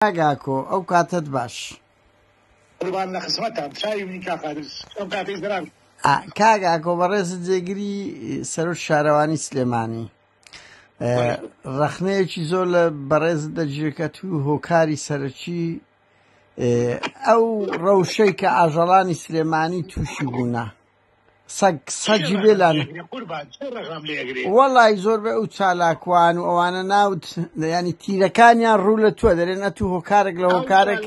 ئاگاکۆ ئەو کاتت باش قوربان لە خزمەتان چاوی کاخارز ئەو کاتەی دەران کاگاکۆ بەڕێزت جێگیری سەرۆک شارەوانی سلێمانی ڕەخنەیەکی زۆر لە بەڕێزت دەگیرێت و هۆکاری سەرەکی ئەو ڕەوشەی کە ئاژەڵانی سلێمانی تووشی بوونە سەگی بێلانە وەڵی زۆر بە ئەو چالاکوان و ئەوانە ناوت ینی تیرەکانیان ڕوو لە تووە دەرێن ئەتو هۆکارێک لە هۆکارێک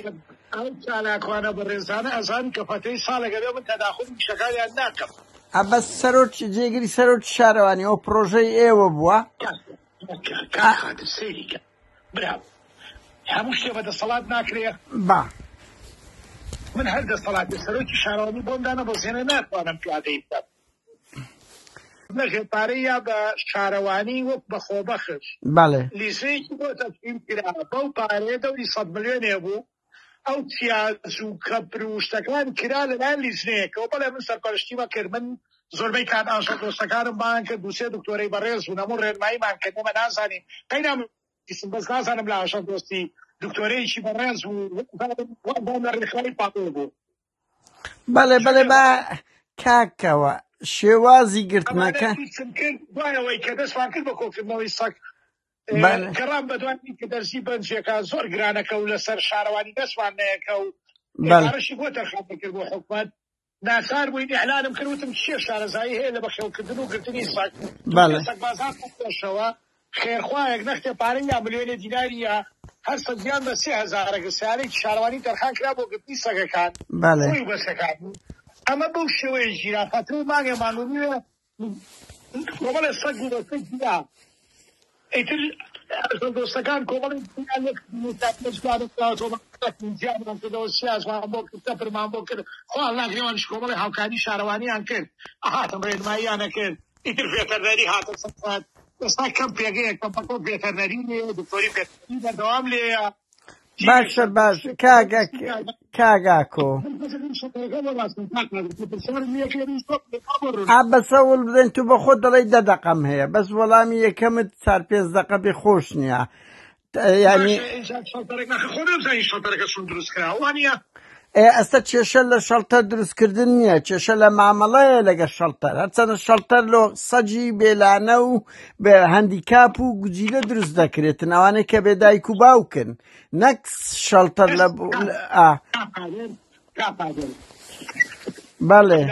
ئەو چالاکوانە بەڕێزانە ئەزان کە پەتەی ساڵێگەبێ من تەداخل شەکاریان ناکەم ئەبەس سەرۆک جێگیری سەرۆک شارەوانی ئەو پرۆژەی ئێوە بووە سەیریکە برا هەموو شتێ بەدەسەڵات ناکرێ با من هەر دەسەڵاتی سەرۆکی شارەوانی بۆمدانە بەزێنە ناتوانم پیادەی بکەم نەژێپارەی یا بە شارەوانی وەک بە خۆبەخش بەڵێ لیسەیەکی بۆ تەفهیم کرا بەو پارەیە دەوری 100 ملیۆنێ بوو ئەو چیاز و کەپر و شتەکان کرا لەلایەن لیزنەیەکەوە بەڵێ من سەرپەرشتیمە کرد من زۆربەی کات ئاشە دۆستەکانم بان کرد دووسێ دکتۆرەی بەڕێز بوون هەموو ڕێنماییمان کردەمە نازانین قەینام بەس نازانم لە ئاشە دۆستی دکتۆرەیەکی بەڕێز بوو لە ڕێخەی پاپۆ بوو بەڵێ بەڵێ با کاکەوە شێوازی گرتنەکە دوایەوەی کە دەستمان کرد بە کۆکردنەوەی سەگ گەڕام بە دوانی کە دەرسی بەنجێکە زۆر گرانەکە و لەسەر شارەوانی دەستمان نەیەکە و ڕشی بۆ تەرخەڵ کرد بۆ حکومەت ناچار بووین ئیعلانم کردوتم چیە شارەزایی هەیە لە بەخێوکردن و گرتنی سەگ سەگ بازار پێشەوە خێرخوایەک نەختێ پارەی یا ملیۆنێ دیناری یا هەر سەدیان بە 3000 سیارێکی شارەوانی تەرخان کرا بۆ گرتنی سەگەکان خۆی بەسەکان ئەمە بەو شێوەیە ژیرا فەترە مانگێمان وێ کۆمەڵە سەگ و بەسەگ گیرا ئیتر دۆستەکان کۆمەڵی سیازمان بۆ کرد تەپرمان بۆ کرد خۆڵ ناگرێوانش کۆمەڵی هاوکاری شارەوانیان کرد ئەهاتم ڕێنماییانە کرد ئیتر ڤێتەرنەری هاتە سەفات ئێستا کەم پێگەیەک بەپەکۆ ڤێتەرنەری لێ دکتۆری پێتەری بەردەوام لێیە باشە باش کاگاکۆ بەسەوڵ بدەین تو بە خۆ دەڵی 10 دقەم هەیە بەس وەڵامی یەکەمت 4-5 دقە بێ خۆش نییە ینی ئەستا کێشە لە شەڵتەر دروستکردن نییە کێشە لە مامەڵەیە لەگە شەڵتەر هەرچەندە شەڵتەر لۆ سەجی بێلانە و بە هەندیکاپ و گوجیلە دروست دەکرێتن ئەوانەی کە بێدایک و باوکن نەک شەڵتەر لە بەڵێ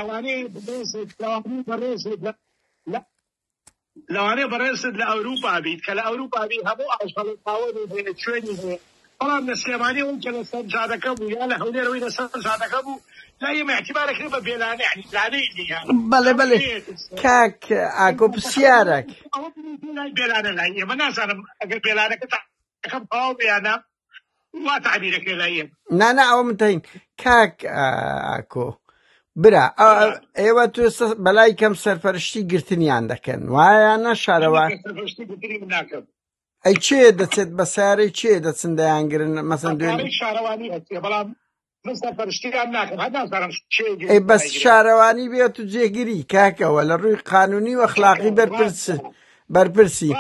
لەوانەیە بەڕێزت لە ئەوروپا بیت کە لە ئەوروپا بیت هەموو ئاشغەڵی پاوەر و شوێنی هەیە بەڵام لە سلێمانی اون کە لەسەر جادەکە بوو یا لە هەولێرەوەی لەسەر جادەکە بوو لا ئێمە احتیمالەکرێ بە بێلانە یعنی لانەی نییە بەڵێ بەڵێ کاک ئاگۆ پرسیارێک بێلانە لای ئێمە نازانم ئەگەر بێلانەکە تەکەم پاو بێیانە وا تعبیرەکرێ لای ئێمە نانە ئەوە متین کاک ئاکۆ برا ئێوە تو بەلای کەم سەرپەرشتی گرتنیان دەکەن وایانە شارەوان ئەی چێ دەچێت بە سارەی چێ دەچن دەیانگرن مەسەن دوێنێ شارەوانی هەیە بەڵام من سەرپەرشتیان ناکەم هەر نازانم ئەی بەس شارەوانی بێت و جێگیری کاکەوە لە ڕووی قانونی و ئەخلاقی بەرپرسی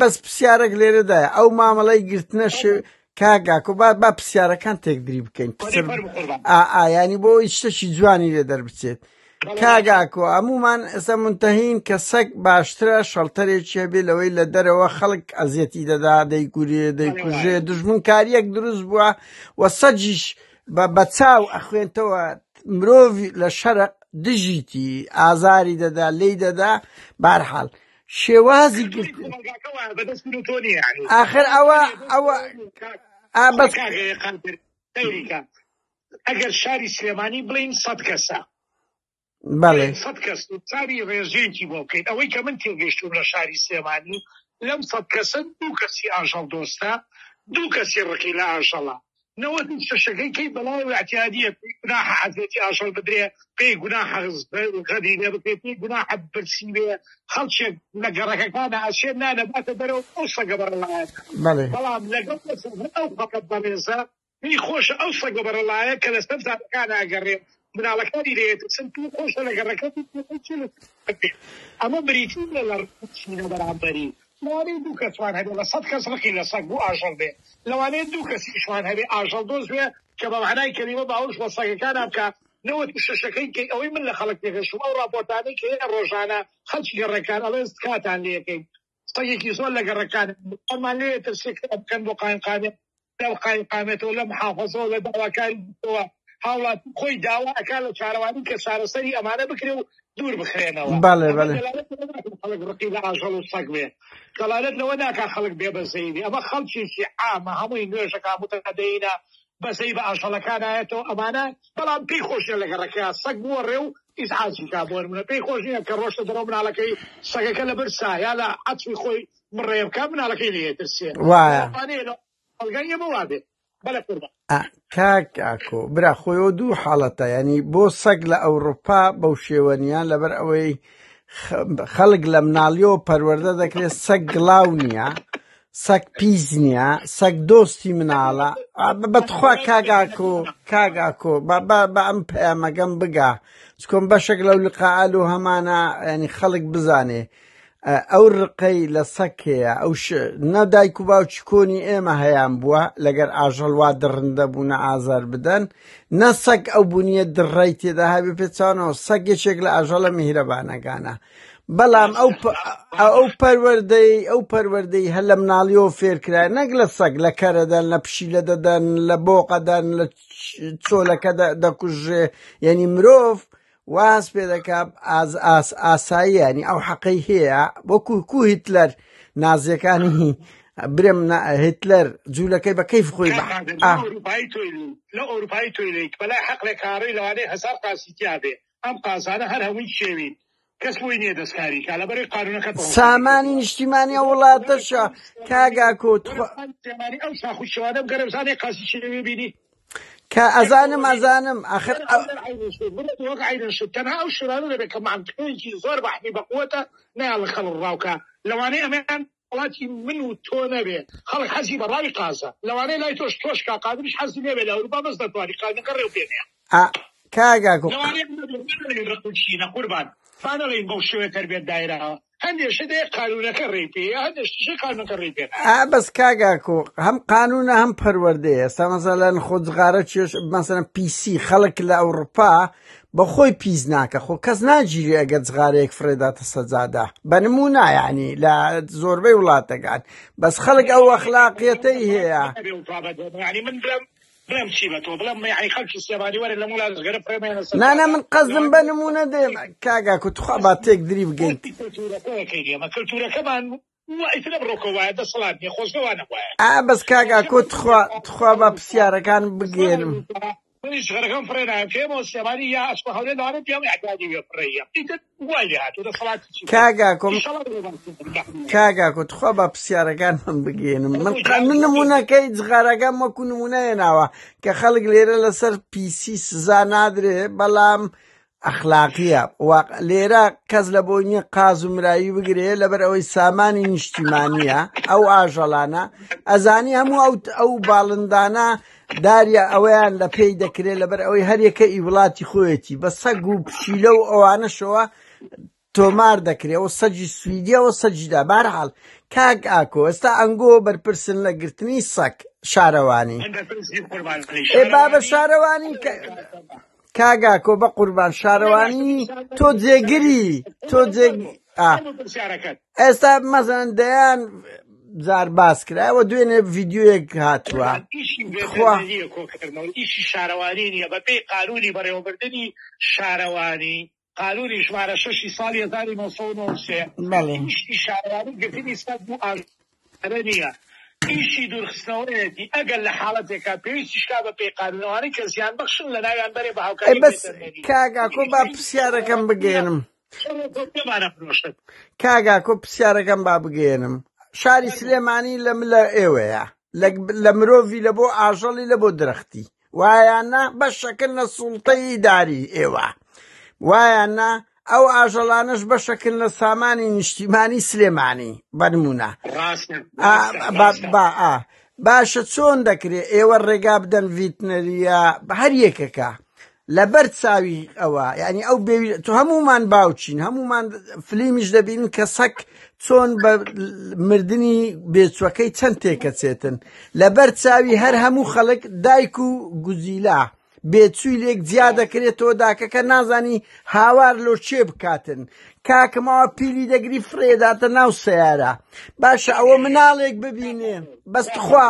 بەس پرسیارێک لێرەدایە ئەو مامەڵەی گرتنە کاگاکۆ با پرسیارەکان تێکدری بکەین ینی بۆ شتێکی جوانی لێ دەربچێت کاگاکۆ هەمومان ئێستا منتەهین کە سەگ باشترە شەڵتەرێکی هەبێ لەوەی لە دەرەوە خەڵک ئەزیەتی دەدا دەیکوژێ دژمنکاریەک دروست بووە و سەجیش بە چاو ئەخوێنتەوە مرۆڤ لە شەرق دژیتی ئازاری دەدا لێی دەدا بارحاڵ شێوازی گرت ئاخر ئەوە ئەگەر شاری سلێمانی بڵین 100 کەسە بەڵێ 100 کەس چاری ڕێژێکی بۆ بکەیت ئەوەی کە من تێگەشتوم لە شاری سلێمانی لەم 100 کەسە 2 کەسی ئاژەڵ دۆستە 2 کەسی ڕقی لە ئاژەڵە 96 کەی بەڵای اعتیادیە گوناحە حەزێتی ئاژەڵ بدرێ پێی گوناحە غەدی لێ بکرێت پێی گوناحە برسی بێ خەڵکێک لە گەڕەکەکانە ئەچێت نانەباتە دەرەوە ئەو سەگە بەرەڵایەت بەڵام لەگەڵ ئەو فەقەت بەڕێزە منی خۆشە ئەو سەگە بەرەڵایە کە لەسەر زادەکان ئاگەڕێ مناڵەکانی لێت سنتو خۆشە لە گەڕەکە ئەمە بریتین لە ڕچینە بەرامبەری لەوانەیە دوو کەسوان هەبێ لە 100 کەس ڕقی لە سەگ بوو ئاژەڵ بێ لەوانەیە دوو کەسیشوان هەبێ ئاژەڵ دۆست بێ کە بە معنای کەلیمە باوەش بە سەگەکان بکە نەوەت شەشەکەی کەی ئەوەی من لە خەڵک پێگەشتم ئەو راپۆرتانەی کە ڕۆژانە خەڵکی گەڕەکان ئەڵێ کاتان لێ یەکەین سەگێکی زۆر لە گەڕەکان ئەمان لێ ترسێک بکەن بۆ قایمقامێت لەو قایمقامێتەوە لە محافەزەوە لە داواکاریەوە هاوڵات خۆی داوا ئەکا لە چارەوانی کە چارەسەری ئەمانە بکرێ و دوور بخرێنەوە خەڵک ڕقی لە ئاژەڵ و سەگ بێ دەڵالەت لەوە ناکا خەڵک بێ بەزەیدی ئەمە خەڵکیێکی عامە هەمووی نوێژەکە متەقەدەینە بەزەی بە ئاژەڵەکانایەتەوە ئەمانە بەڵام پێی خۆشیە لە گەڕەکەیان سەگ بووە ڕێ و ئیزعاجی کا بۆ نمونە پێی خۆش نییە کە ڕۆشتە دەرەوە مناڵەکەی سەگەکە لە برسا یا لە عەچوی خۆی بڕێ بکە مناڵەکەی لێ ترسێ هەڵگەی بەوا بێ بەلە قوربان کاکۆ برا خۆیەوە دوو حاڵەتە ینی بۆ سەگ لە ئەوروپا بەو شێوەنیان لەبەر ئەوەی خەڵک لە مناڵیەوە پەروەردە دەکرێت سەگ گڵاو نییە سەگ پیس نییە سەگ دۆستی مناڵە بەتخوا کاگاکۆ بە ئەم پەیامەگەم بگا چکۆم بەشێک لەو لقاعال و هەمانە ینی خەڵک بزانێ ئەو ڕقەی لە سەگ هەیە ئەو نەدایک و باوکی کۆنی ئێمە هەیان بووە لەگەر ئاژەڵوا دڕندە بوونە ئازار بدەن نە سەگ ئەو بوونیە دڕای تێدا هەبێ پێچانەوە سەگ یەکێک لە ئاژەڵە میهرەبانەکانە بەڵام ئەو پەروەردەی هەر لە مناڵیەوە فێرکرای نەک لە سەگ لە کەرەدەن لە پشیلە دەدەن لە بۆقەدەن لە چۆلەکە دەکوژێ یعنی مرۆڤ واز پێ دەکات ئاساییانی ئەو حەقەی هەیە وەکو هیتلەر نازیەکانی برم هیتلەر جوولەکەی بە کەیف خۆی لە ئەوروپای تۆیلیک بەلای حەق لە کارڕی لەوانەیە هەزار قاسیتیا بێ ئەم قازانە هەر هەمووی شێوین کەس بۆی نییە دەستکاری کا لەبەرەوەی قانونەکە سامانی نیشتیمانی وڵاتەشە کاگاکۆ ئەو ساخوشەوانە گەرەزانێ قاسی شێوێ بینی کە ئەزانم ئاخر تەنها ئەو شرانە دەبێت کە مانکەیەکی زۆر بەحمی بەقوتە نایڵە خەڵ ڕاوکە لەوانەیە ئەمەیان وڵاتی من و تۆ نەبێ خەڵک حەزی بە ڕاوی قازە لەوانەیە لای تۆش کا قادریش حەزی نەبێ لە ئەوروپا بەس دەتوانی قانونەکە ڕێو پێنێ کاگاکۆ لەوانەیە قوربان فانەڵین بەو شوێ تەربێت دایراوە هەندێک دێ قانونەکە ڕێی پێ هەندێک قانونەکە ڕێی پێ بەس کاگاکۆ هەم قانونە هەم پەروەردەیە ئێستا مەسەلەن خۆجغارە چێش مەسەلەن پیسی خەڵک لە ئەوروپا بەخۆی پیس ناکە خۆ کەس ناگیری ئەگە جغارەیەک فرێداتە سەجادا بەنمونە یعنی لە زۆربەی وڵاتەکان بەس خەڵک ئەو ئەخلاقیەتەی هەیە بڵێم چی بە تۆ بڵێم یعنی خەڵکی سێبانی وەرە لە مولا دەستگەرە پرێمەیەنە نانە من قەزم بە نمونە دێم کاگاکۆ توخوا با تێک دری بگەیت ئەمە کەلتورەکەمان ئیترە بڕۆکە وایە دەسەڵات نیە خۆشەوانە وایە بەس کاگاکۆ تخوا بە پرسیارەکان بگێنم منیش غەرەکەم فرێنایم پێمەوە سێبانی یا ئەسپە هەولێ لەوانە پیام ئەعدادی وێ فڕێیە ئیتر وای لێ هاتوو دەسەڵاتی چی کاگاکۆ تخوا بە پرسیارەکان من بگێنم من نمونونەکەی جغارەکەم وەکو نمونەیە ناوە کە خەڵک لێرە لەسەر پیسی سزا نادرێ بەڵام ئەخلاقیە لێرە کەس لە بۆ نییە قاز و مرایی بگرێ لەبەر ئەوەی سامانی نیشتیمانیە ئەو ئاژەڵانە ئەزانی هەموو ئەو باڵندانە داریە ئەوەیان لە پێی دەکرێت لەبەر ئەوەی هەرێکە ئی وڵاتی خۆیەتی بە سەگ و پشیلە و ئەوانەشەوە تۆمار دەکرێەوە سەجی سویدیەوە سەجیدا بارحاڵ کاک ئاکۆ ئێستا ئەنگۆ بەرپرسن لە گرتنی سەگ شارەوانی بابە شارەوانی کاگاکۆ بە قوربان شارەوانی تۆ جێگری ئێستا مەزەن دەیان جار باس کرایەوە دوێنێ ڤیدیۆیەک هاتووە ئیشی شارەوانی نیە بە پێی قانونی بەڕێوەبردننی شارەوانی قانونی ژمارە 6 ساڵی 1993 ئیشی شارەوانی گرتنی سەد بوو ئاژەڵە نییە ئیشی دوورخستنەوەیەتی ئەگەر لە حاڵەتێکا پێویستی شکا بە پێی قانونەوانی کە زیان بەخشن لە ناویان بەرێ بە هاوکاری بەس کاگاکۆ با پرسیارەکەم بگێنم کاگاکۆ پرسیارەکەم با بگێنم شاری سلێمانی لە ئێوەیە لە مرۆڤی لە بۆ ئاژەڵی لە بۆ درەختی وایانە بەشەکن لە سوڵتەی داری ئێوە وایانە ئەو ئاژەڵانش بەشەکن لە سامانی نیشتیمانی سلێمانی بەنمونە باشە چۆن دەکرێت ئێوە ڕێگا بدەن ڤیتنەریە هەر یەکەکە لەبەر چاوی ئەوە یعنی ئەو تو هەمومان باوچین هەمومان فلیمیش دەبین کە سەگ چۆن بە مردنی بێچوەکەی چەند تێکەچێتن لەبەر چاوی هەر هەموو خەڵک دایک و گوزیلا بێچووی لێک جیا دەکرێتەوە داکەکە نازانی هاوار لۆ چێ بکاتن کاکەمەوە پیلی دەگری فرێداتە ناو سەیارە باشە ئەوە مناڵێک ببینێ بەستخوا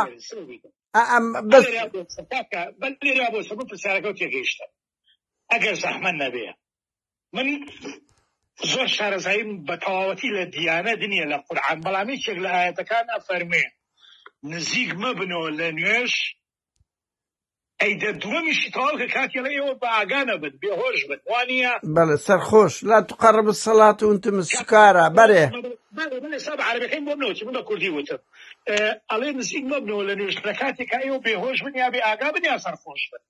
ئەگەر زەحمەت نەبێ من زۆر شارەزاییم بە تەواوەتی لە دیانە دنیا لە قورئان بەڵام هیچێک لە ئاەتەکان ئەفەرمێ نزیک مەبنەوە لە نوێش ئەیدە دووەمیشی تەواو کە کاتی لە ئێوە بە ئاگانە بن بێهۆش بن وانە بەڵێ سەرخۆش لا تقرب الصلاة وانتم سکارە بەرێ ساب عربەکەی بۆ بنەوە من بە کوردی وتم ئەڵێ نزیک مەبنەوە لە نوێش لە کاتێکا ئێوە بێهۆش بن یا بێ ئاگا بن یا سەرخۆش بن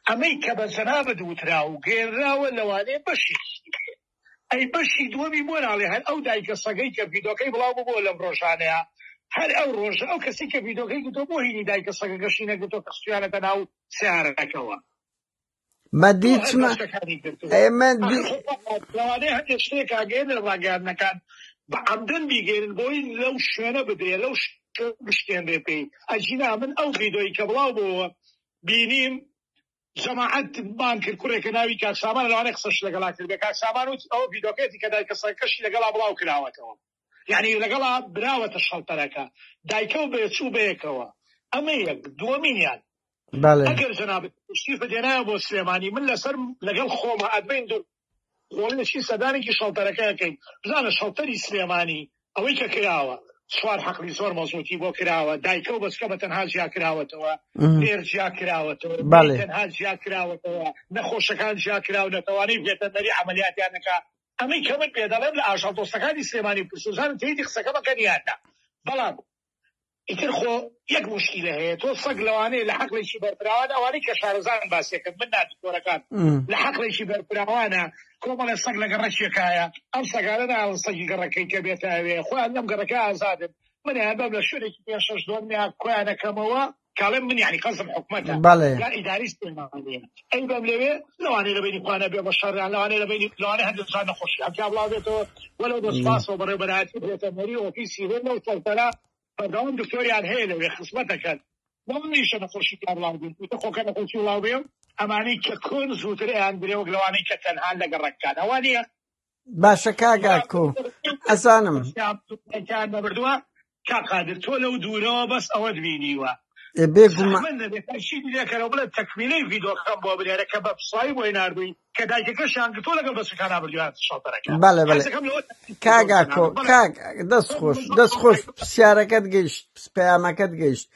ئەمەی کە بە جەنابەت وترا و گێڕاوە لەوانەیە بەشی ئەی بەشی دووەمی بۆ ناڵێ هەر ئەو دایکە سەگەی کە ڤیدۆکەی بڵاو ببووە لەم ڕۆژانەیە هەر ئەو ڕۆژە ئەو کەسی کە ڤیدۆکەی گوتۆ بۆ هینی دایکە سەگە گەشتی نەگوتۆ کە سویانەتە ناو سیارەکەەوە لەوانەیە هەندێک شتێک ئاگەێنە ڕاگەاندنەکان بە عەمدەن بیگەێنن بۆی لەو شوێنە بدرێ لەو بشتێنرێ پێی ئەجینا من ئەو ڤیدۆی کە بڵاو بووە بینیم جەماعەت مان کرد کوڕێکە ناوی کاکسامان لەوانەیە قسەش لەگەڵا کرد بێ کاکسامان و ئەو ڤیدۆکەتی کە دایکە سەگەکەشی لەگەڵا بڵاو کراوەتەوە یعنی لەگەڵا براوەتە شەڵتەرەکە دایکە و بێچوو بەیەکەوە ئەمە یەک دووەمینیان ئەگەر جەنابەت شتی بدێنایە بۆ سلێمانی من لەسەر لەگەڵ خۆمە ئەدبین خۆڵشی سەدانێکی شەڵتەرەکەیەکەین بزانە شەڵتەری سلێمانی ئەوەی کە کراوە سوار حەقلی زۆر مەزموتی بۆ کراوە دایکە و بەچکە بە تەنها جیا کراوەتەوە لێر جیا کراوەتەوە تەنها جیا کراوەتەوە نەخۆشەکان جیا کراونەتەوانەی بێتەنەری عەمەلیاتیانەکە ئەمەی کە من پێ دەڵێم لە ئاژەڵ دۆستەکانی سلێمانی پرسوزانم تێیدی قسەکە بەکەنیاندا بەڵام ئیتر خۆ یەک موشکیلە هەیە تۆ سەگ لەوانەیە لە حەقڵێکی بەرپراوان ئەوانەی کە شارەزان باسیەکەن من نادکتۆرەکان لە حەقڵێکی بەرپراوانە کۆمەڵێ سەگ لە گەڕەکێکایە ئەم سەگانە ناوە سەگی گەڕەکەی کە بێتە ئەوێ خۆیان لەم گەڕەکە ئازادن منیان بەم لە شوێنێکی پێ شەش دۆنیا کۆیانەکەمەوە کاڵێم من یعنی قەزم حکومەتە یا ئیداری سلێمانیە ئەی بەم لەوێ لەوانەیە لەبینی خوانە بێ بە شەڕیان لەوانەیە لەوانەیە هەندێک جان نەخۆشی ئەمجا بڵاو بێتەوە وەلەو دەسپاسەوە بەڕێوەبەرایەتی بێتەنەری ئۆفیسی هێن لەو چەڵتەرە بەردەوام دکتۆریان هەیە لەوێ خزمەتەکەن نمیشه نەخۆشی کار بڵاو بێت وتە خۆکە نەخۆشی بڵاو بێم ئەمانەی کە کۆن زووتر ئەیان برێ وەک لەوانەی کە تەنها لە گەڕەکەکان ئەوانەیە باشە کاگاکۆ ئەزانم نەبردووە کاقادر تۆ لەو دوورەوە بەس ئەوەت بینیوە بێگومانەکەرەوە بڵێت تەکمیلەی ڤیدۆکەم بۆ برێرە کە بە پسایی بۆی ناردووی کە دایکەکەشیان تۆ لەگەڵ بەچەکانە بردووات شەڵتەرەکە بەڵێ کاگاکۆ دەستخۆش پرسیارەکەت گەیشت پەیامەکەت گەیشت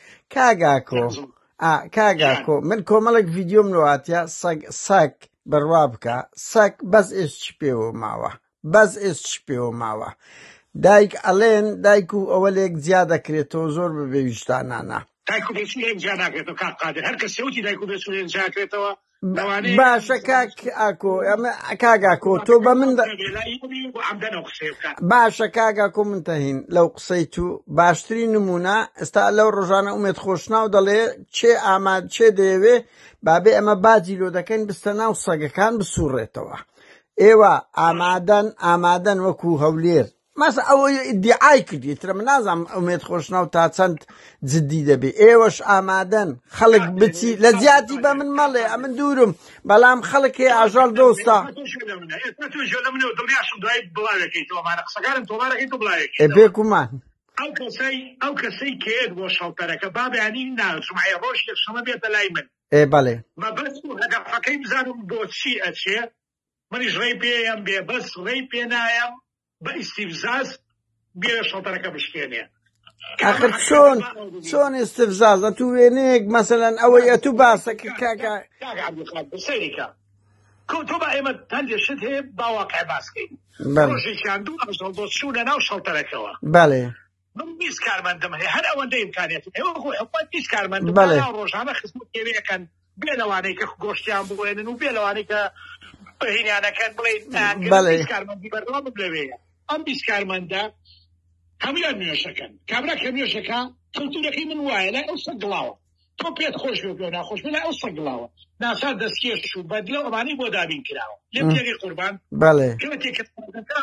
کاگاکۆ من کۆمەڵێک ڤیدیۆم لەواتیا سەگ بڕوا بکە سەگ بەس ئێسچی پێوە ماوە دایک ئەڵێن دایک و ئەوە لێک جیا دەکرێتەوە زۆر بەبێ ویژدانانە دایک و بێچوو لێک جیا ناکرێتەوە کاقادر هەر کەس سێوتی دایک و بێچوو لێک جیا کرێتەوە باشە کاگاکۆ تۆ بە من باشە کاگاکۆ من تەهین لەو قسەی تو باشترین نمونە ئێستا لەو ڕۆژانە ئومێد خۆشنا و دەڵێ چێ دەیەوێ بابێ ئەمە باجی لۆ دەکەین بستە ناو سەگەکان بسوڕێتەوە ئێوە ئامادەن وەکو هەولێر مەسە ئەوە ئیدعای کردی ترە من نازانم ئومێد خۆشنا و تا چەند جددی دەبێ ئێوەش ئامادەن خەڵک بچی لە جیاتی بە من مەڵێ ئەمن دوورم بەڵام خەڵکێ ئاژەڵ دۆستا بێکومان ئەو کەسەی کێت بۆ شەڵتەرەکە بابیانی ناژمای ڕۆژ یەکشەمە بێتە لای من بەڵێ بەس هەدەفەکەی بزانم بۆچی ئەچێ منیش ڕێی پێیان بێ بەس ڕێی پێ نایەم بە ئیستیفزاز بێ شەڵتەرەکە بشکێنێ ئەخر چۆن ئیستیفزاز ئەتو وێنەیەک مەسەلەن ئەوەی ئەتو باسەکە کاکە سەیریکە تۆ بە ئێمە هەندێشت هەیە باواقع باسکەین ڕۆژێکیان دوو ئەژەڵ بۆ چوونە ناو شەڵتەرەکەەوە بەڵێ من بیست کارمەندم هەیە هەر ئەوەندەی ئیمکانیەت هەیە حکومەت بیست کارمەندم ڕۆژانە خزمەت کێوەیەکەن بێ لەوانەی کە گۆشتیان بڵێنن و بێ لەوانەی کە هینیانەکەن بڵێن کارمەندی بەردەوام بلەوەیە ئەم بیست کارمەندە هەمویان نوێشەکەن کابرا کە نوێشەکە کەلتورەکەی من وایە لای ئەو سەگڵاوە تۆ پێت خۆش بێ پێ ناخۆش بێ لای ئەو سەگڵاوە ناسا دەستکێش و بەدلە ئەمانەی بۆ دابین کراوە لێ پێری قوربان بەڵێ کەوەتێکە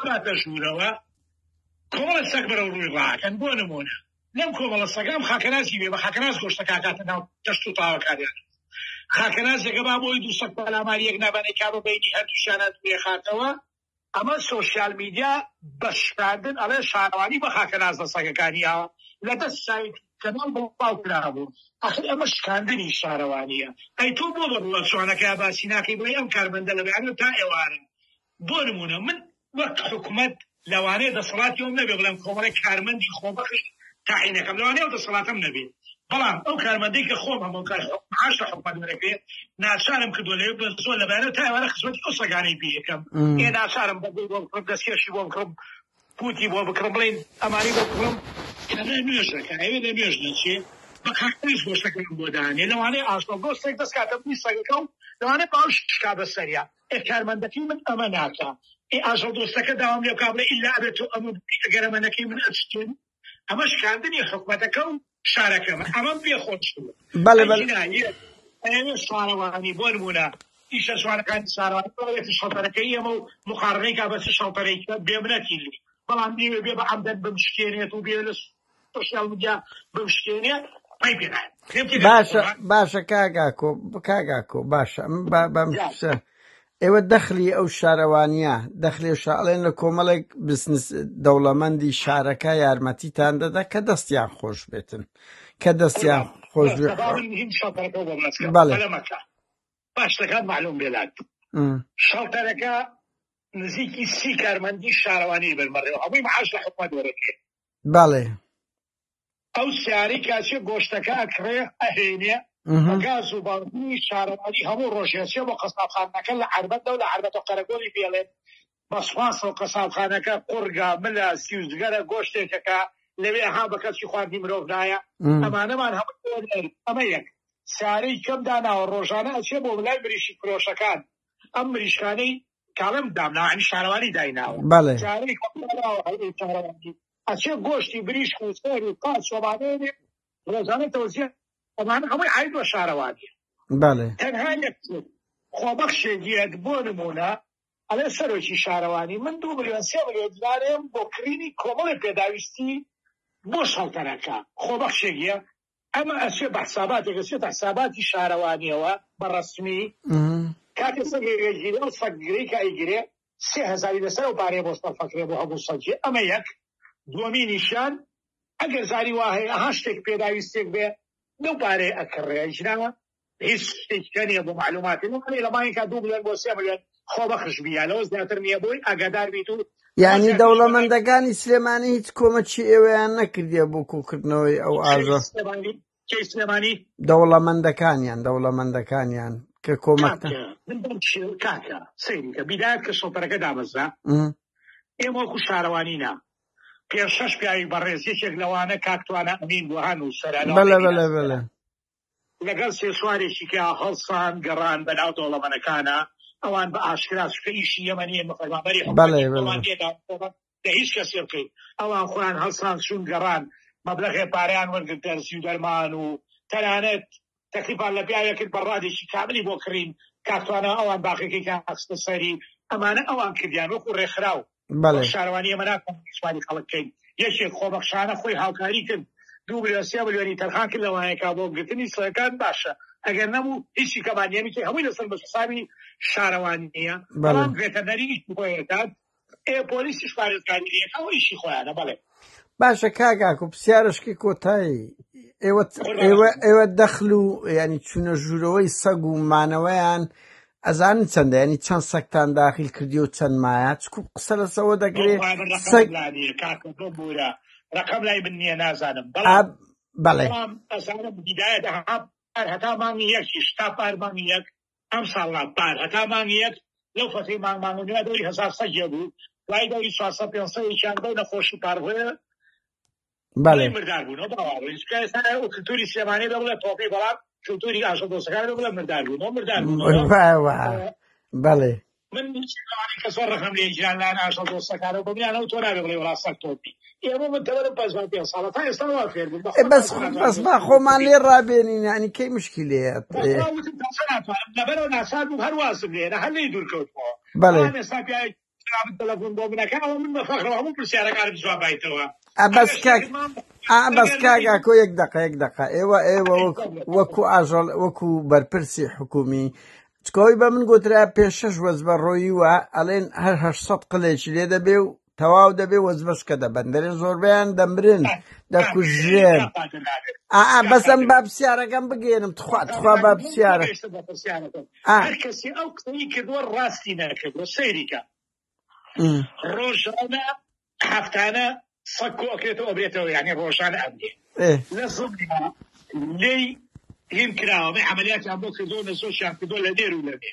ڕاتە ژوورەوە کۆمەڵە سەگ بەرەو ڕووی ڕاکەن بۆ نمونە لەم کۆمەڵە سەگام خاکەناسی بێ بە خاکەناس گۆشتەکە کاتە ناو دەشت و تاوەکاریان خاکەناسێکە با بۆی دوو سەگ پەلاماریەک نابانەی کا بە بینی هەردووشانە توێ خاتەوە ئەمە سۆشیال میدیا بەشکاندن ئەڵێ شارەوانی بە خاکەناس لە سەگەکانیەوە لە دەست سایت کەناڵ بە پاوکرابوو ئەخر ئەمە شکاندنی شارەوانیە ئەی تۆ بۆ بەڕوە چۆنەکە باسی ناکەی بڵێ ئەم کارمەندە لەبێ تا ئێوارن بۆ نمونە من وەک حکومەت لەوانەیە دەسەڵاتیەوە نەبێ بڵێم کۆمەڵی کارمەندی خۆبەخش تعینەکەم لەوانەیە دەسەڵاتم نەبێ بەڵام ئەو کارمەندەی کە خۆم هەموو کار معاش لە حکومەت وەرەگرێ ناچارم کردووە لەوێ بڵێم زۆر لەبارەت تا ئێوارە خزمەتی ئەو سەگانەی پێ یەکەم ئێ ناچارم بەگوڵ بۆ بکڕم دەستکێشی بۆ بکڕم پوتی بۆ بکڕم بڵێن ئەمانی بۆ بکڕم کەنە نوێژەکە ئەوێ لە نوێژ نەچێ بە کاکتریش گۆشتەکەم بۆ دانێ لەوانەیە ئاشۆ گۆستێک دەستکاتە بووی سەگەکە و لەوانەیە باوش شکا بەسەریا کارمەندەکەی من ئەمە ناکە ئاژەڵ دۆستەکە داوام لێ بکا بڵێ ئیلا ئەبێت تۆ ئەمە ئەگەر ئەمەنەکەی من ئەچێن ئەمە شکاندنی حکومەتەکە و شارەکەمە ئەمەم پێ خۆش شارەوانی بۆ نمونە ئیشە شوارەکانی شارەوانی شەڵتەرەکەی ئەمە و مقارنەی کا بەچ شەڵتەرەی بێمنەتی بەڵام دیوێ بێ بە عەمدەن بمشکێنێت و بێ لە سۆشیال میدیا بمشکێنێ باشە کاگاکۆ باشە بەمشە ئێوە دەخلی ئەو شارەوانیە دەخلی شاڵێن لە کۆمەڵێک بزنس دەوڵەمەندی شارەکە یارمەتیتان دەدا کە دەستیان خۆش بێتن کە دەستیان خۆش باش دەکات معلوم بێلات شەڵتەرەکە نزیکی 30 کارمەندی شارەوانی بەرمەڕێەوە هەمووی معاش لە حکومەت وەرەگرێ بەڵێ ئەو سیاری کاچێ گۆشتەکە ئەکڕێ ئەهێنێ گاز و باڕی شارەوانی هەموو ڕۆژێچێ بۆ قەسابخانەکە لە عەربەتە و لە عەربەتە قەرەگۆڵی بێڵێن بەسواس و قەسابخانەکە قورگا ملە سیوزگەرە گۆشتێکەکە لەوێ ها بە کەسی خواردی مرۆڤ نایە ئەمانەمان هەموو ئەمە یەک سیارەی کەم داناوە ڕۆژانە ئەچێ بۆ لای مریشی فرۆشەکان ئەم مریشکانەی کاڵم دامناوە شارەوانی دایناوە سیارەی شارەوانی ئەچێ گۆشتی بریشک و سەر و قاچ وەمانەیە ڕۆژانە تەوزیە ئەمانە هەمووی عید بە شارەوانیە تەنها یەک خۆبەخشێکیەک بۆ نمونە ئەڵێ سەرۆکی شارەوانی من 2 ملیۆن 3 ملیۆن دینارێم بۆ کڕینی کۆمەڵی پێداویستی بۆ شەڵتەرەکە خۆبەخشێکیە ئەمە ئەچێ بە حساباتێک ئەچێتە حساباتی شارەوانیەوە بە ڕەسمی کاتێ سەگێگیرێ و سەگگرەی کە ئەیگرێ 3000 لەسەر و پارەیە بۆ سەرفەکرێ بۆ هەموو سەگێ ئەمە یەک دووەمی نیشان ئەگەر زاری وایە ئەها شتێک پێداویستێک بێ لەو پارەیە ئەکڕێ ژناوە هیچ شتێکە نییە بۆ معلوماتی نەکەی لە ماینکە 2 ملیۆن بۆ 3 ملیۆن خۆبەخش بیە لەوە زیاتر نییە بۆی ئاگادار بیت و یعنی دەوڵەمەندەکانی سلێمانی هیچ کۆمەچی ئێوەیان نەکردیە بۆ کۆکردنەوەی ئەو ئاژە دەوڵەمەندەکانیان کە کۆمەکە کاکە سەیریکە بیدایەت کە شەڵتەرەکە دامەزرا ئێمە وەکو شارەوانینا پێش 6 پیاوی بەڕێز یەکێک لەوانە کاکتوانە ئەمین بوهان و بەلە لەگەڵ سێ سوارێکی کە هەڵسان گەڕان بەناو دەوڵەمەندەکانە ئەوان بە ئاشکرا شکە ئیشی یەمەنیە مەفەرمانبەری حکومەت هیچ کەسێ بکەیت ئەوان خۆیان هەڵسان چوون گەڕان مەبلەغێ پارەیان وەرگرت دەرسی و دەرمان و تەنانەت تەکلیفان لە پیاوێکرد بە ڕادێکی کاملی بۆ کڕین کاکتوانە ئەوان باقیەکەی هەستە سەری ئەمانە ئەوان کردیان وەکو ڕێکخراو شارەوانی ئەمە ناکەن سواری خەڵکەین یەکێک خۆبەخشانە خۆی هاوکاری کرد 2 ملیۆن 3 ملیۆنی تەنخان کرد لەوانەیەکا بۆ گرتنی سەگەکان باشە ئەگەر نەبوو هیچی کەمانیەمی هەمووی لەسەر بەسەساوی شارەوانیە بەڵام گرێتەنەری بۆیەکات پۆلیسیش پارێزگاریەکە ئەو ئیشی خۆیانە بەڵێ باشە کاگاکۆ پرسیارشکی کۆتایی ئێوە دەخل و ینی چونە ژوورەوەی سەگ و مانەوەیان ئەزانن چەندە ینی چەند سەگتان داخل کردی و چەند مایە چکو قسە لەسەوە دەگرێت ڕقم لای من نییە نازانم بەڵێ ئەزانم بیدایە هەتا مانگی یەکیش تا پار مانگی یەک ئەم ساڵا پار هەتا مانگی یەک لەو فەتی مانگمانگونیا دەوری 1000 سەگێ بوو وای دەوری 400-500 دەو نەخۆشی پارهۆیە مردار بوونەوە باوەڕ کلتوری سلێمانی دەبڵێت تۆپی بەڵام کلتوری ئاژە دۆستەکان دەبڵێت مردار بوونەوە بەڵێ من کە زۆر ڕقم لێ گیران لایەن ئاژە دۆستەکانەوە بەبیانەوە تۆ نابێ بڵێ وڵا سەگ تۆپی ئێمە من تەوەرە 5 ساڵە تا ئێستا وا فێر بووم بەس با خۆمان لێ ڕابێنین ینی کەی مشکلەیە لەبەرەوە ناسان بوو هەر وازم لێرە هەر لێی دوورکەوتەوە بەڵێ ئێستا تەلەفۆن بۆ منەکە ئەوە من بەفەخرەوە هەموو پرسیارەکانم جواب دایتەوە. بەس کاگاکۆ یەک دقە ئێوە وەکو ئاژەڵ وەکو بەرپرسی حکومی چکەوەی بە من گوترا پێش 6 وەزبەڕۆیی وە ئەڵێن هەر 800 قلێکی لێ دەبێ و تەواو دەبێ وەزبەشکە دەبەن دەرێ زۆربیان دەمرن دەکوژێن بەسم با پرسیارەکەم بگێنم تخوا با پرسیارە هەر کەسی ئەو قسەی کردووە ڕاستی نەکردووە سەیریکە ڕۆژانە هەفتانە سەگ کۆکرێتەوە بێتەوە یعنی ڕۆژانە ئەبێ لە زڵیا لێی هیم کراوە عملیاتیان بۆ کردووە لە زۆرشیان کردووە لە دێر و لەبێ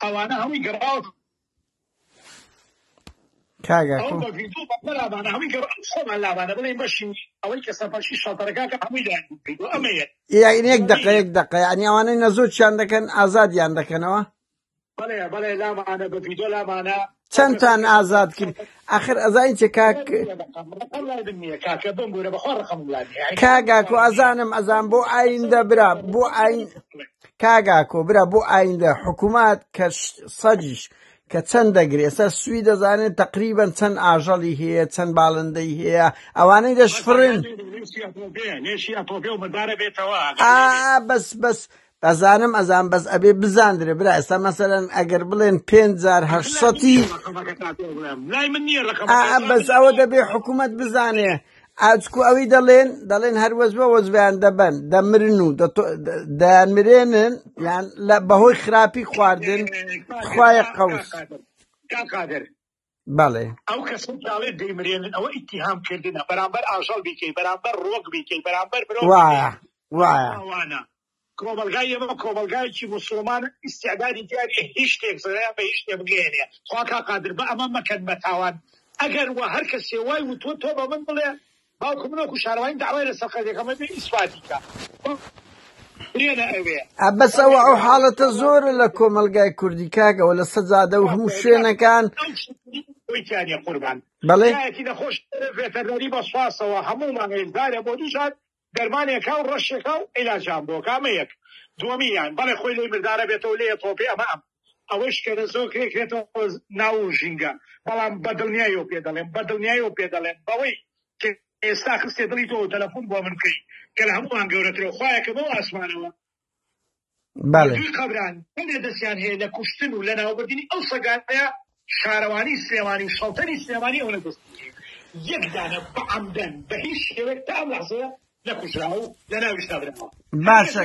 ئەوانە هەمووی گەڕاوە کاگاکۆ یەک دقە یعنی ئەوانەی نەزۆرچیان دەکەن ئازادیان دەکەنەوە بەڵێ لامانە بە ڤیدۆ لامانە چەندتان ئازاد کرد ئاخر ئەزانی چ کاگاکۆ ئەزان بۆ ئایندە برا بۆ کاگاکۆ برا بۆ ئایندە حکوومەت کە سەجیش کە چەند دەگرێت ئێستا سوی دەزانێت تقریبەن چەند ئاژەڵی هەیە چەند باڵندەی هەیە ئەوانەی دەشفرن بەس ئەزانم بەس ئەبێ بزاندرێ برا ئێستا مەسەلەن ئەگەر بڵێن 5800 بەس ئەوە دەبێ حکوومەت بزانێ ئاچکو ئەوی دەڵێن هەر وەزبیان دەبەن دەمرن و دەیانمرێنن یان بەهۆی خراپی خواردن خوایە قەوس بەڵێ ئەو کەسم داڵێت دەیمرێنن ئەوە ئیتیهامکردنە بەرامبەر ئاژەڵ بیکەی بەرامبەر ڕۆک بیکەی بەرامبەر وایە کۆمەلگای ئێمە کۆمەلگایەکی موسڵمان ئیستیعدادی دیاری هیچ شتێک زەرەیان بە هیچ شتێ بگەێنێ خوا کاقادر بە ئەمە مەکەن بە تاوان ئەگەر وە هەر کەسێ وای و تۆ بە من بڵێ باوکم منەکو شارەوانی داوای لەسەر خەریەکەمە بێ ئیسپاتیکە برێنە ئەوێ بەس ئەو حاڵەتە زۆرە لە کۆمەلگای کوردی کاگەوە لە سەجادە و هەموو شوێنەکان ویتیانە قوربان بەڵێ یەکی نەخۆش ڤێتەرنەری بە سواسەوە هەموومان هێزدارە بۆ دووشات دەرمانێکا و ڕەشێکا و عیلاجان بۆ کامە یەک دووەمیان بەڵێ خۆی لێی مردارە بێتەوە لێ تۆپێ ئەمە ئەوەش کە زۆر کرێتەوە ناو ژینگە بەڵام بەدڵنیایەوە پێ دەڵێن بەدڵنیایەوە پێ دەڵێن بەوەی ئێستا خستێ دڵی تۆ تەلەفۆن بۆ من بکەی کە لە هەمووان گەورەترەوە خوایەکە بەو ئاسمانەوە دوی قەبران هەندێ دەستیان هەیە لە کوشتن و لە ناوبردنی ئەو سەگانەیە شارەوانی سلێمانی و شەڵتەنی سلێمانی ئەوە دەست یەک دانە بە عەمدەن بە هیچ شێوەیەک تا ئەم لەحزەیە نەکوژراوە و لە ناوی شتابرەوە باشە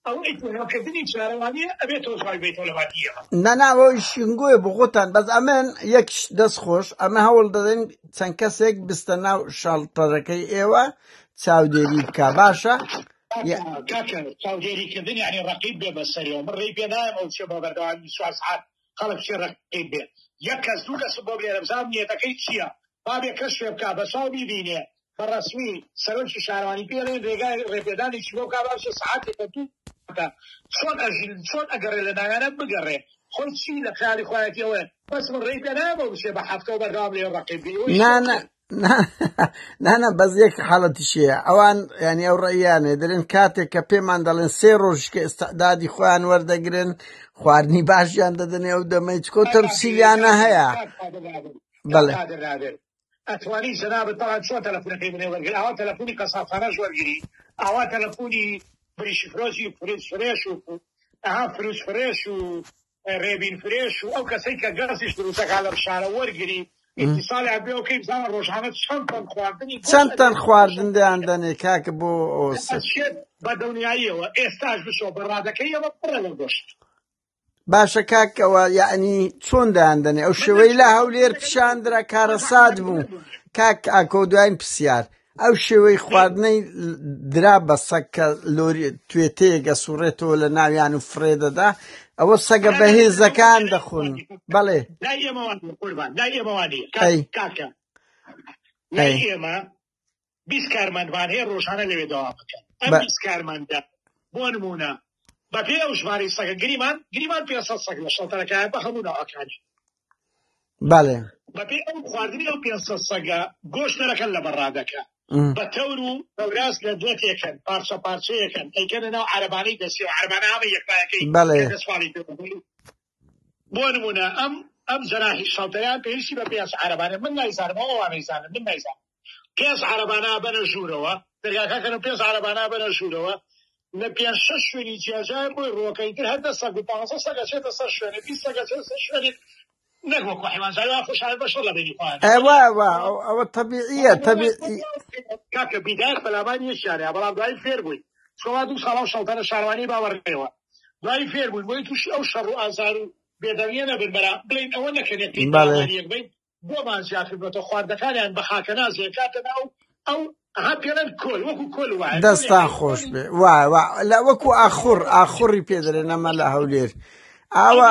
ئەوەی تۆناوکردنی شارەوانیە ئەبێت تۆ خۆی بێتەوە لە واتیەوە نەناوەی شنگۆیە بۆ خۆتان بەس ئەمن یەک دەست خۆش ئەمە هەوڵ دەدەین چەند کەسێک بستە ناو شاڵتەرەکەی ئێوە چاودێری بکە باشە چاودێریکردن یعنی ڕەقیب بێ بەسەریەوە من ڕێی پێدایم ئەو چێ بۆ بەردەوامی 4 ساعات خەڵک چێ ڕەقیب بێ یەک کەس دوو کەس بۆ بێرە بزانم نیەتەکەی چییە بابێ کەس شوێ بکە بە چاو بیبینێ بەڕەسمی سەرۆکی شارەوانی پێڵێن ڕێگای ڕێپێدانێکی بۆ کا باشە ساعاتێکە دوو چۆن ئەگەڕێ لە ناویانە بگەڕێ خۆی چی لە خیاڵی خۆیەتیەوە بەس من ڕێی پێدایە بۆ بچێ بە هەفتەوە بەردەوام لێ ڕەقیب بێ نانە بەس یەک حاڵەتیشەیە ئەوان ینی ئەو ڕێیانێ دەرێن کاتێک کە پێمان دەڵێن 3 ڕۆژ کە ئێستادادی خۆیان وەردەگرن خواردنی باشیان دەدەنێ ئەو دەمەی چکۆ تەمسیلیانە هەیە بەڵێ ئەتوانی جەنابەت تاوان چۆن تەلەفۆنەکەی منێ وەرگری ئاوا تەلەفۆنی قەسابخانەش وەرگری ئاوا تەلەفۆنی بریشی فرۆشی فروش فرێش و فروش فرێش و ڕێبین فرێش و ئەو کەسەی کە گەزیش دروستەکە لە شارە وەرگری ئیتیساڵی هەبێ ئەوکەی بزانە ڕۆژانە چەند تەن خواردن دەیان دەنێ کاکە بۆ بە دڵنیاییەوە ئێستاش بشۆ بەڕادەکەی ئەوە پڕە لە گۆشت باشە کاکەوە یعنی چۆن دایاندنێ ئەو شێوەی لە هەولێر پیشاندرا کارەسات بوو کاک ئاکۆ دوایین پرسیار ئەو شێوەی خواردنەی درا بە سەگ کە لۆری توێتەیەگە سوڕێتەوە لە ناویان و فرێ دەدا ئەوە سەگە بەهێزەکان دەخۆن بەڵێ لای ئێمەوانی کاکە لای ئێمە 20 کارمەندوان هەیە ڕۆژانە لەوێ داوا بکەن ئەم 20 کارمەندە بۆ نمونە بەپێ ئەو ژمارەی سەگە گریمان 500 سەگ لە شەڵتەرەکەیان بە هەموو ناوەکانی بەڵێ بەپێ ئەو خواردنی ئەو 500 سەگە گۆشت دەرەکەن لە بەڕادەکە بە تەور و بەوراس لە دوێتێکن پارچە پارچەیەکن ئەیکەنە ناو عەرەبانەی دەسی و عەرەبانە هەمە یەکلایەکەی دەسواڵی بۆ نمونە ئەم ئەم جەناحی شەڵتەیان پێویستی بە پێنج عەرەبانە من نایزانمەوە وا نەیزانم من نایزانم پێنج عەرەبانە بەنە ژوورەوە دەرگاکەکەن پێنج عەرەبانە بەنە ژوورەوە لە پێنج شەش شوێنی جیاجار بۆی ڕۆکەی تر هەر 10 سەگ و 15 سەگە چێتە سەر شوێنێ 20 سەگە چێتە سەر شوێنێ نەک وەکو حیوانزاری وا خۆشحال بەشەر لە بینی خوان ئەوە طبیعیە طبیعی کاکە بیدایەت بەلامانی شارەیە بەڵام دوای فێر بووی شما 2 ساڵ شەڵتەنە شارەوانی باوەڕێەوە دوای فێر بووی بۆی تووشی ئەو شەڕ و ئازار و بێدەویە نەبن بەرا بڵین ئەوە نەکەنێتی بڵێن بۆمان زیاتر بێتە خواردەکانیان بە خاکە نازیێ کاتە ناو ئەو ئەها پێڵەن کۆل وەکو کۆل وایە دەستان خۆش بێ وای وەکو ئاخوڕی پێدرێ نەمە لە هەولێر ئاوە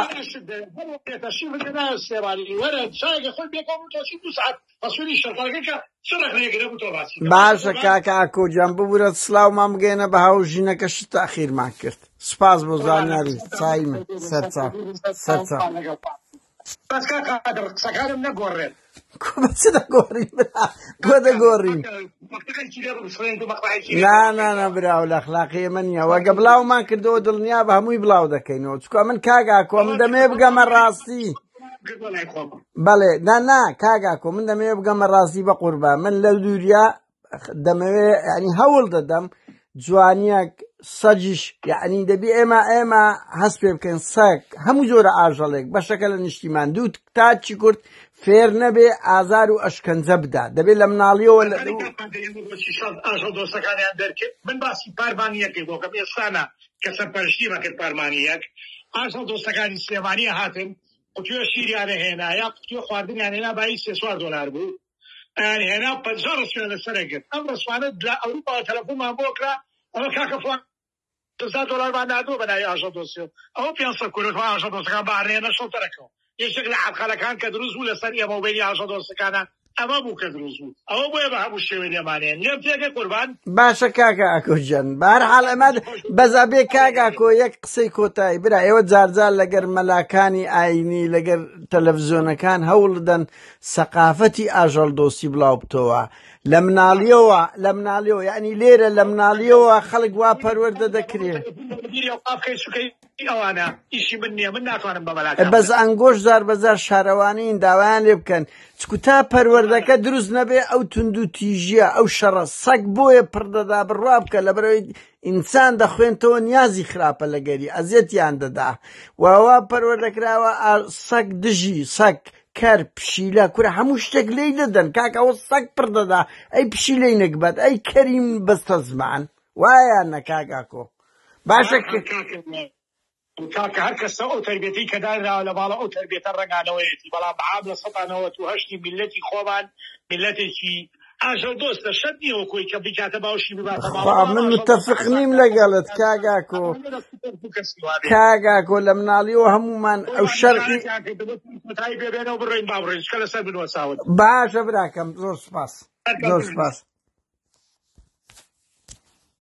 باشە کاکە ئاکۆجان ببورە سلااومان بگەێنە بە هاو ژینەکە شت تاخیرمان کرد سپاس بۆ زانیاری چای من سەرچاو قسەکانم نەگۆڕێت چ دەگۆڕین بۆ دەگۆڕین نا براو لە ئەخلاقی من نییە وەگە بڵاومان کردەوە دڵنیا بە هەمووی بڵاو دەکەینەوە چکە من کاگاکۆ من دەمێ بگەمە ڕاستی بەڵێ نا کاگاکۆ من دەمێ بگەمە ڕاستی بە قوربە من لە دووریا دەمەوێ ینی هەوڵ دەدەم جوانیەک سەجیش یعنی دەبی ئێمە هەست پێ بکەین سەگ هەموو جۆرە ئاژەڵێک بەشەکە لە نیشتیمان دوو تاچی کورد فێر نەبێ ئازار و ئەشکەنجە بدا دەبێت لە مناڵیەوە ئاژەڵ دۆستەکانیان دەرکرد من باسی پارمانیەکەی بۆکەم ئێستانە کە سەرپەرشتی مەکرد پارمانیەک ئاژەڵ دۆستەکانی سلێمانیە هاتن قوتووە شیریانە هێنا یا قوتووە خواردنیان هێنا بای $3 بوو هێنا 50 ڕسوێنە لەسەرەگرت ئەم ڕسوانە لە ئەوروپا تەلەفۆنمان بۆکرا ئەوە کاکە فڵان $10 مان نادووە بەناوی ئاژەڵ دۆستیەوە ئەوە 500 کورۆ ئاژەڵ دۆستەکان بەڕێنە شەڵتەرەکەەوە یەکێک لە عەبخەلەکان کە دروست بوو لەسەر ئێمە و بینی ئاژەڵ دۆستەکانە ئەمە بوو کە دروست بوو ئەوە بۆیە بە هەموو شێوەی لێمانەیە لێم تێگەی قوربان باشە کاکە ئاکۆجان بەهەرحاڵ ئەمە بەزابێ کاگاکۆ یەک قسەی کۆتایی برا ئێوە جارجار لەگەر مەلاکانی ئاینی لەگەر تەلەڤیزۆنەکان هەوڵ دەن سەقافەتی ئاژەڵ دۆستی بڵاو بتەوە لە مناڵیەوە یعنی لێرە لە مناڵیەوە خەڵک وا پەروەردە دەکرێت بەس ئەنگۆش زار بەزار شارەوانین داوایان لێ بکەن چکو تا پەروەردەکە دروست نەبێ ئەو تونند و تیژیە ئەو شەڕە سەگ بۆیە پڕدەدا بڕوا بکە لەبەرەوەی ئینسان دەخوێنتەوە نیازی خراپە لەگەری ئەزیەتیان دەدا واوا پەروەردەکراوە سەگ دژی سەگ کەر پشیلە کورە هەموو شتێک لێی دەدەن کاکە ئەوە سەگ پڕدەدا ئەی پشیلەی نەکبەت ئەی کەریم بەستە زمان وایە نەکاگاکۆ باشە کاکە هەر کەسە ئەو تەربیەتی کە دانراوە لە باڵە ئەو تەربیەتە ڕەنگانەوەیەتی بەڵام بەعام لە 1970 میلەتی خۆمان میلەتێکی ئاژەڵ دۆستە شەد نییەوە کۆی کە بکاتە باوشی بباتە من متفق نیم لەگەڵت کاگاکۆ لە مناڵیەوە هەمومان ئەو شەرقی بێبێنەوە بڕێین باڕێنچکە لەسەر بنوە چاوت باشە براکەم زۆر سپاس